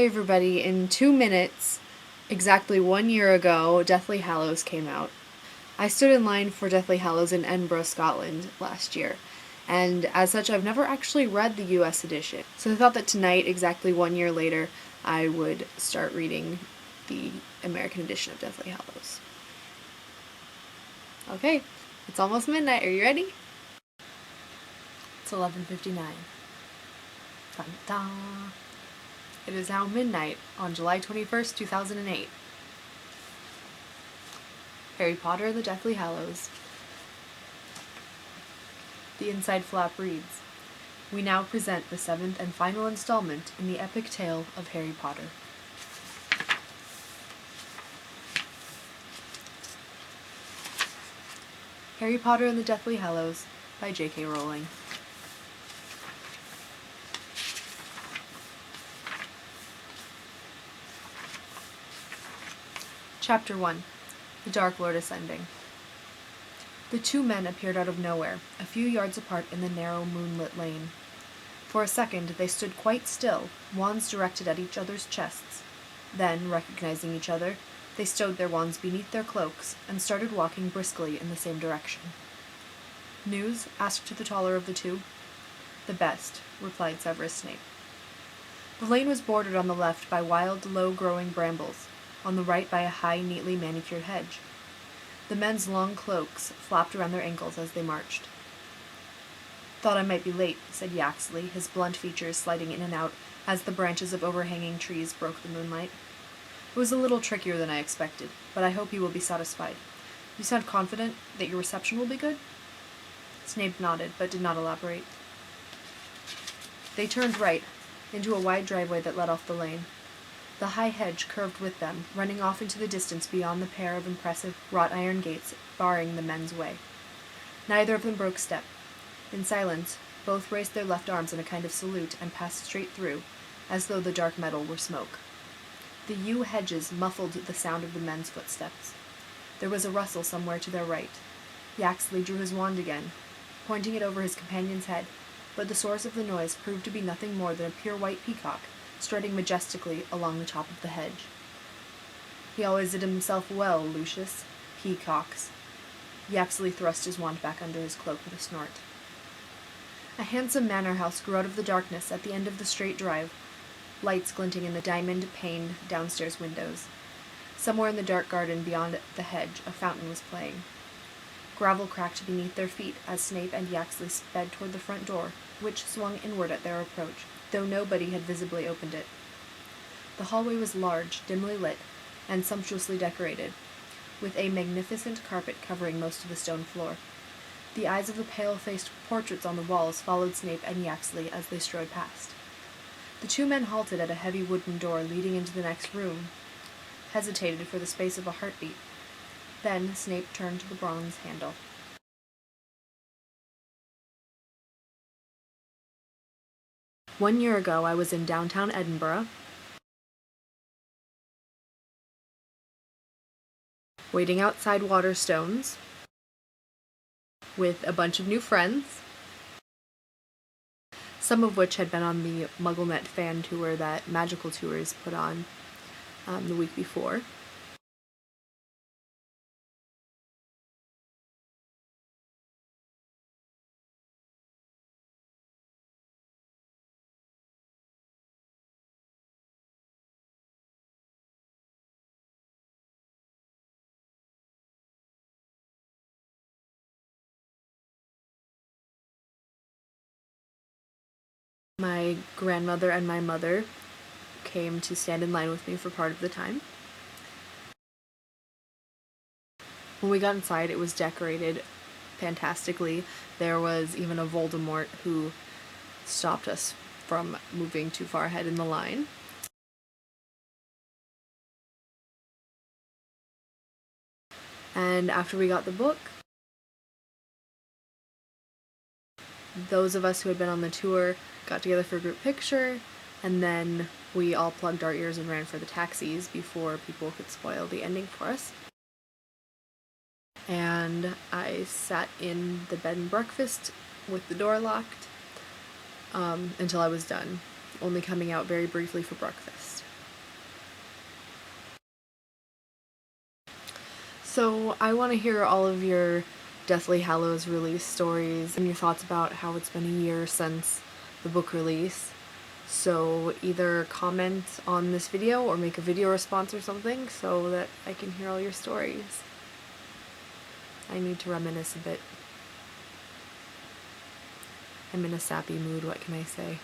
Hey everybody, in 2 minutes, exactly 1 year ago, Deathly Hallows came out. I stood in line for Deathly Hallows in Edinburgh, Scotland last year, and as such I've never actually read the US edition. So I thought that tonight, exactly 1 year later, I would start reading the American edition of Deathly Hallows. Okay, it's almost midnight, are you ready? It's 11:59. Dun dun. It is now midnight on July 21st, 2008. Harry Potter and the Deathly Hallows. The inside flap reads, "We now present the 7th and final installment in the epic tale of Harry Potter." Harry Potter and the Deathly Hallows by J.K. Rowling. Chapter 1. The Dark Lord Ascending. The two men appeared out of nowhere, a few yards apart in the narrow moonlit lane. For a second they stood quite still, wands directed at each other's chests. Then, recognizing each other, they stowed their wands beneath their cloaks and started walking briskly in the same direction. "News?" asked the taller of the two. "The best," replied Severus Snape. The lane was bordered on the left by wild, low-growing brambles, on the right by a high, neatly manicured hedge. The men's long cloaks flapped around their ankles as they marched. "Thought I might be late," said Yaxley, his blunt features sliding in and out as the branches of overhanging trees broke the moonlight. "It was a little trickier than I expected, but I hope you will be satisfied. You sound confident that your reception will be good?" Snape nodded, but did not elaborate. They turned right, into a wide driveway that led off the lane. The high hedge curved with them, running off into the distance beyond the pair of impressive wrought-iron gates barring the men's way. Neither of them broke step. In silence, both raised their left arms in a kind of salute and passed straight through, as though the dark metal were smoke. The yew hedges muffled the sound of the men's footsteps. There was a rustle somewhere to their right. Yaxley drew his wand again, pointing it over his companion's head, but the source of the noise proved to be nothing more than a pure white peacock, strutting majestically along the top of the hedge. "He always did himself well, Lucius. Peacocks." Yaxley thrust his wand back under his cloak with a snort. A handsome manor house grew out of the darkness at the end of the straight drive, lights glinting in the diamond-paned downstairs windows. Somewhere in the dark garden beyond the hedge, a fountain was playing. Gravel cracked beneath their feet as Snape and Yaxley sped toward the front door, which swung inward at their approach, though nobody had visibly opened it. The hallway was large, dimly lit, and sumptuously decorated, with a magnificent carpet covering most of the stone floor. The eyes of the pale-faced portraits on the walls followed Snape and Yaxley as they strode past. The two men halted at a heavy wooden door leading into the next room, hesitated for the space of a heartbeat. Then Snape turned to the bronze handle. "1 year ago I was in downtown Edinburgh, waiting outside Waterstones with a bunch of new friends, some of which had been on the MuggleNet fan tour that Magical Tours put on the week before. My grandmother and my mother came to stand in line with me for part of the time. When we got inside, it was decorated fantastically. There was even a Voldemort who stopped us from moving too far ahead in the line. And after we got the book, those of us who had been on the tour got together for a group picture, and then we all plugged our ears and ran for the taxis before people could spoil the ending for us. And I sat in the bed and breakfast with the door locked until I was done, only coming out very briefly for breakfast. So I want to hear all of your Deathly Hallows release stories and your thoughts about how it's been a year since the book release. So either comment on this video or make a video response or something so that I can hear all your stories. I need to reminisce a bit. I'm in a sappy mood, what can I say?